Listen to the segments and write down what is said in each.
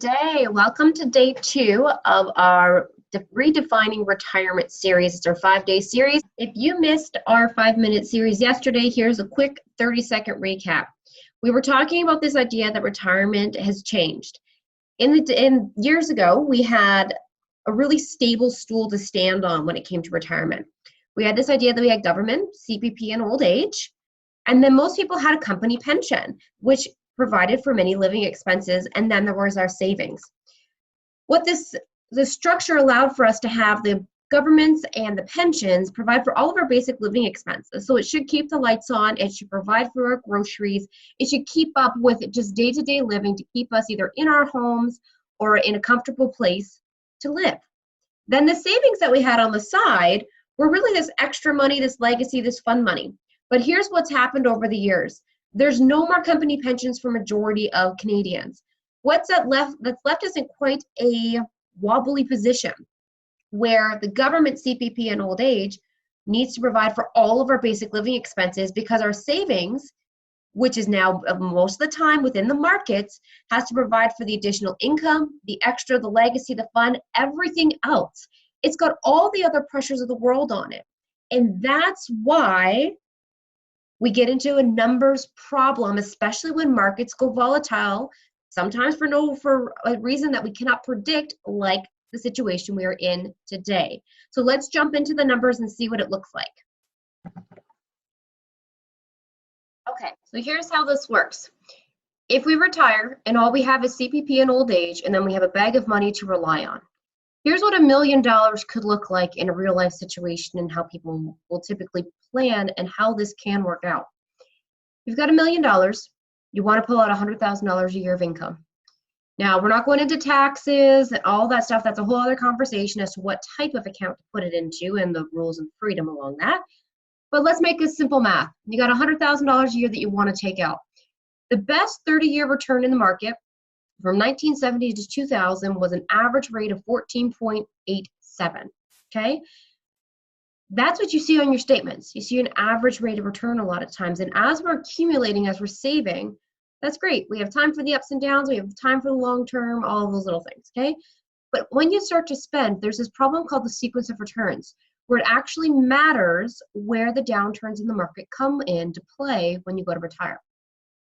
day. Welcome to day 2 of our Redefining Retirement series. It's our 5-day series. If you missed our 5-minute series yesterday, here's a quick 30-second recap. We were talking about this idea that retirement has changed. In years ago, we had a really stable stool to stand on when it came to retirement. We had this idea that we had government, CPP, and old age, and then most people had a company pension, which provided for many living expenses, and then there was our savings. The structure allowed for us to have the governments and the pensions provide for all of our basic living expenses. So it should keep the lights on, it should provide for our groceries, it should keep up with just day-to-day living to keep us either in our homes or in a comfortable place to live. Then the savings that we had on the side were really this extra money, this legacy, this fun money. But here's what's happened over the years. There's no more company pensions for majority of Canadians. What's that's left is in quite a wobbly position where the government CPP and old age needs to provide for all of our basic living expenses because our savings, which is now most of the time within the markets, has to provide for the additional income, the extra, the legacy, the fun, everything else. It's got all the other pressures of the world on it. And that's why we get into a numbers problem, especially when markets go volatile, sometimes for a reason that we cannot predict, like the situation we are in today. So let's jump into the numbers and see what it looks like. Okay, so here's how this works. If we retire and all we have is CPP and old age, and then we have a bag of money to rely on, here's what $1 million could look like in a real life situation and how people will typically plan and how this can work out. You've got $1 million, you want to pull out $100,000 a year of income. Now, we're not going into taxes and all that stuff. That's a whole other conversation as to what type of account to put it into and the rules and freedom along that. But let's make this simple math. You got $100,000 a year that you want to take out. The best 30-year return in the market from 1970 to 2000 was an average rate of 14.87, okay? That's what you see on your statements. You see an average rate of return a lot of times. And as we're accumulating, as we're saving, that's great. We have time for the ups and downs. We have time for the long term, all of those little things, okay? But when you start to spend, there's this problem called the sequence of returns, where it actually matters where the downturns in the market come into play when you go to retire.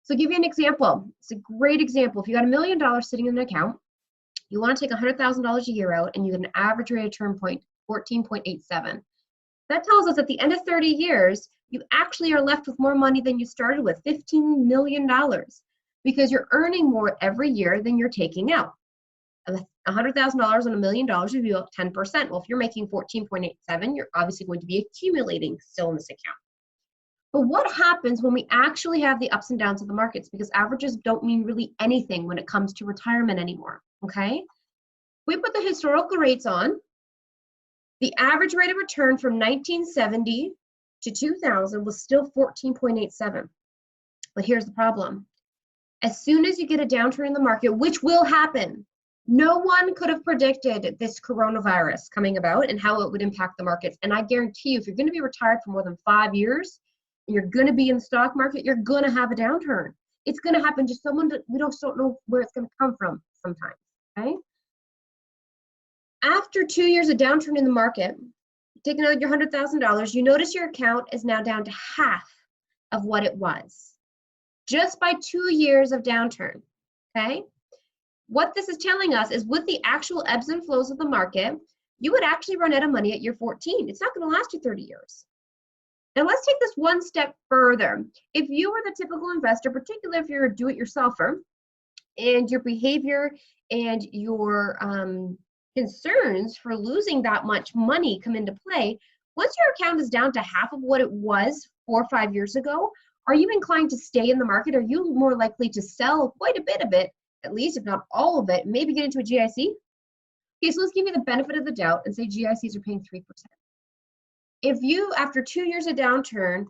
So I'll give you an example. It's a great example. If you got $1 million sitting in an account, you want to take $100,000 a year out, and you get an average rate of return point 14.87. That tells us at the end of 30 years, you actually are left with more money than you started with, $15 million, because you're earning more every year than you're taking out. $100,000 on $1 million would be about 10%. Well, if you're making 14.87, you're obviously going to be accumulating still in this account. But what happens when we actually have the ups and downs of the markets? Because averages don't mean really anything when it comes to retirement anymore, okay? We put the historical rates on. The average rate of return from 1970 to 2000 was still 14.87. But here's the problem. As soon as you get a downturn in the market, which will happen, no one could have predicted this coronavirus coming about and how it would impact the markets. And I guarantee you, if you're going to be retired for more than 5 years, and you're going to be in the stock market, you're going to have a downturn. It's going to happen. Just someone that we don't know where it's going to come from sometimes, okay? After 2 years of downturn in the market, taking out your $100,000, you notice your account is now down to half of what it was, just by 2 years of downturn, okay? What this is telling us is with the actual ebbs and flows of the market, you would actually run out of money at year 14. It's not going to last you 30 years. Now let's take this one step further. If you were the typical investor, particularly if you're a do-it-yourselfer, and your behavior and your concerns for losing that much money come into play, once your account is down to half of what it was 4 or 5 years ago, are you inclined to stay in the market? Are you more likely to sell quite a bit of it, at least if not all of it, maybe get into a GIC? Okay, so let's give you the benefit of the doubt and say GICs are paying 3%. If you, after 2 years of downturn,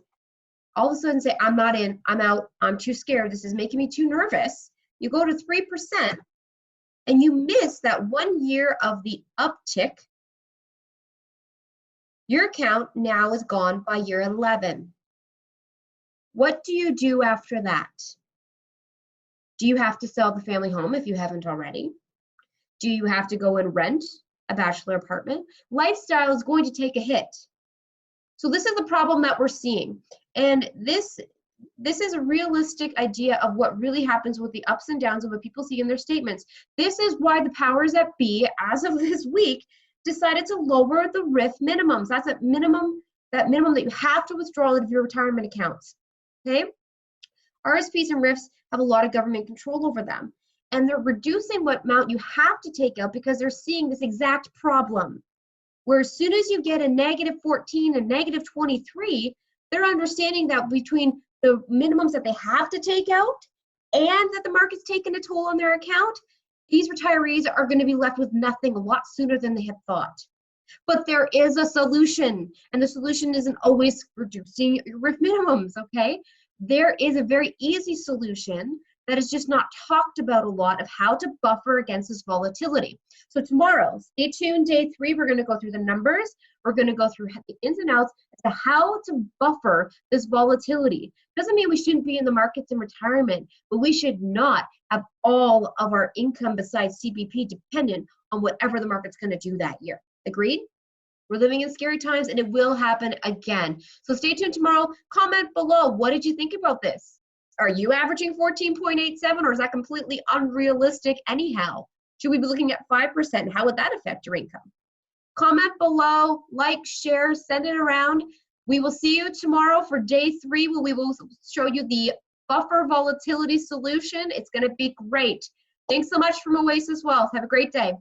all of a sudden say, I'm not in, I'm out, I'm too scared, this is making me too nervous, you go to 3% and you miss that 1 year of the uptick, your account now is gone by year 11. What do you do after that? Do you have to sell the family home if you haven't already? Do you have to go and rent a bachelor apartment? Lifestyle is going to take a hit. So this is the problem that we're seeing. And this is a realistic idea of what really happens with the ups and downs of what people see in their statements. This is why the powers that be, as of this week, decided to lower the RIF minimums. That's a minimum, that you have to withdraw out of your retirement accounts. Okay? RSPs and RIFs have a lot of government control over them. And they're reducing what amount you have to take out because they're seeing this exact problem. Where as soon as you get a -14 and -23, they're understanding that between the minimums that they have to take out and that the market's taking a toll on their account, these retirees are going to be left with nothing a lot sooner than they had thought. But there is a solution, and the solution isn't always reducing your RIF minimums, okay? There is a very easy solution that is just not talked about a lot of how to buffer against this volatility. So tomorrow, stay tuned, day 3, we're going to go through the numbers. We're going to go through the ins and outs as to how to buffer this volatility. Doesn't mean we shouldn't be in the markets in retirement, but we should not have all of our income besides CPP dependent on whatever the market's going to do that year. Agreed? We're living in scary times, and it will happen again. So stay tuned tomorrow. Comment below. What did you think about this? Are you averaging 14.87, or is that completely unrealistic anyhow? Should we be looking at 5%? How would that affect your income? Comment below, like, share, send it around. We will see you tomorrow for day 3, where we will show you the buffer volatility solution. It's going to be great. Thanks so much from Oasis Wealth. Have a great day.